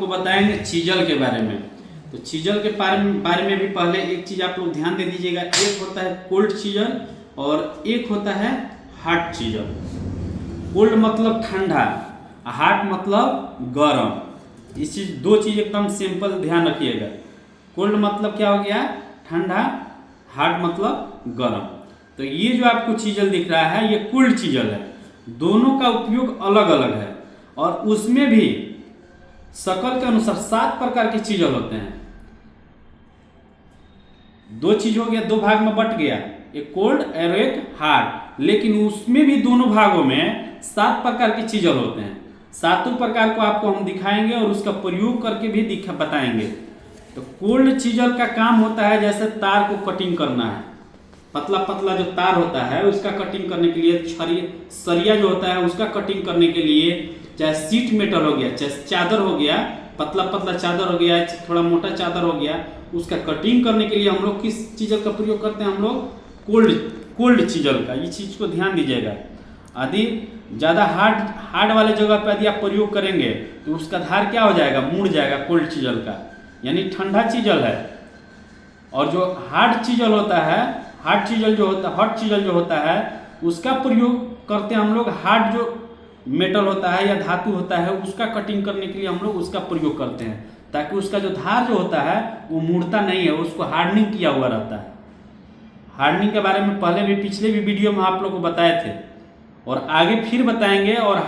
को बताएंगे चीजल के बारे में। तो चीजल के बारे में भी पहले एक चीज़ आप लोग ध्यान दे दीजिएगा, एक होता है कोल्ड चीजल और एक होता है हॉट चीजल। कोल्ड मतलब ठंडा, हॉट मतलब गर्म। इस चीज दो चीज़ एकदम सिंपल ध्यान रखिएगा। कोल्ड मतलब क्या हो गया, ठंडा, हॉट मतलब गर्म। तो ये जो आपको चीजल दिख रहा है ये कोल्ड चीजल है। दोनों का उपयोग अलग अलग है और उसमें भी शक्ल के अनुसार 7 प्रकार के चीजल होते हैं। दो चीज हो गया, दो भाग में बट गया, एक कोल्ड और एक हॉट, लेकिन उसमें भी दोनों भागों में 7 प्रकार के चीजल होते हैं। सातों प्रकार को आपको हम दिखाएंगे और उसका प्रयोग करके भी बताएंगे। तो कोल्ड चीजल का काम होता है जैसे तार को कटिंग करना है, पतला पतला जो तार होता है उसका कटिंग करने के लिए, सरिया जो होता है उसका कटिंग करने के लिए, चाहे सीट मेटल हो गया, चाहे चादर हो गया, पतला पतला चादर हो गया, थोड़ा मोटा चादर हो गया, उसका कटिंग करने के लिए हम लोग किस चीजल का प्रयोग करते हैं, हम लोग कोल्ड चीजल का। ये चीज को ध्यान दीजिएगा। यदि ज़्यादा हार्ड वाले जगह पर यदि आप प्रयोग करेंगे तो उसका धार क्या हो जाएगा, मुड़ जाएगा कोल्ड चीजल का, यानी ठंडा चीजल है। और जो हार्ड चीजल होता है, हॉट चीजल जो होता है उसका प्रयोग करते हैं हम लोग। हार्ड जो मेटल होता है या धातु होता है उसका कटिंग करने के लिए हम लोग उसका प्रयोग करते हैं, ताकि उसका जो धार जो होता है वो मुड़ता नहीं है, उसको हार्डनिंग किया हुआ रहता है। हार्डनिंग के बारे में पहले भी पिछले भी वीडियो में आप लोग को बताए थे और आगे फिर बताएंगे। और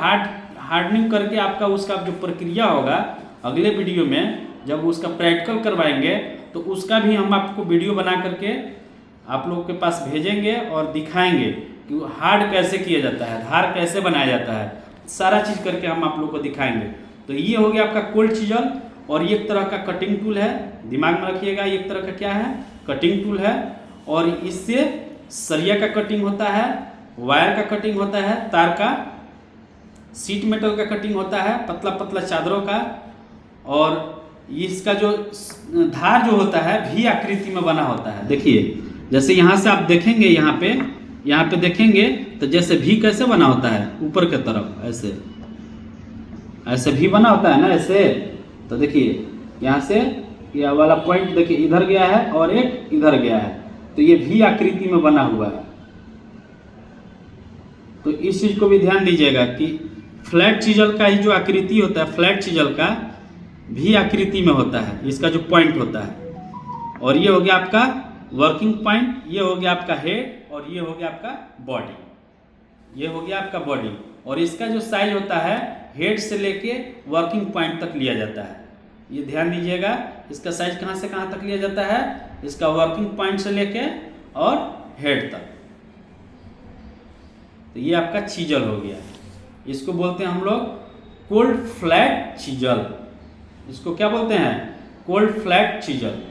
हार्डनिंग करके आपका उसका जो प्रक्रिया होगा अगले वीडियो में जब उसका प्रैक्टिकल करवाएंगे तो उसका भी हम आपको वीडियो बना करके आप लोगों के पास भेजेंगे और दिखाएंगे कि हार्ड कैसे किया जाता है, धार कैसे बनाया जाता है, सारा चीज़ करके हम आप लोग को दिखाएंगे। तो ये हो गया आपका कोल्ड चीजल। और ये एक तरह का कटिंग टूल है, दिमाग में रखिएगा, एक तरह का क्या है, कटिंग टूल है। और इससे सरिया का कटिंग होता है, वायर का कटिंग होता है, तार का, सीट मेटल का कटिंग होता है, पतला पतला चादरों का। और इसका जो धार जो होता है भी आकृति में बना होता है। देखिए जैसे यहाँ से आप देखेंगे, यहाँ पे देखेंगे तो जैसे भी कैसे बना होता है, ऊपर के तरफ ऐसे भी बना होता है ना, ऐसे। तो देखिए यहाँ से यह वाला पॉइंट देखिए इधर गया है और एक इधर गया है, तो ये भी आकृति में बना हुआ है। तो इस चीज को भी ध्यान दीजिएगा कि फ्लैट चीजल का ही जो आकृति होता है, फ्लैट चीजल का भी आकृति में होता है, इसका जो पॉइंट होता है। और ये हो गया आपका वर्किंग पॉइंट, ये हो गया आपका हेड और ये हो गया आपका बॉडी, ये हो गया आपका बॉडी। और इसका जो साइज होता है हेड से लेके वर्किंग पॉइंट तक लिया जाता है। ये ध्यान दीजिएगा, इसका साइज कहाँ से कहाँ तक लिया जाता है, इसका वर्किंग पॉइंट से लेके और हेड तक। तो ये आपका चीजल हो गया, इसको बोलते हैं हम लोग कोल्ड फ्लैट चीजल। इसको क्या बोलते हैं, कोल्ड फ्लैट चीजल।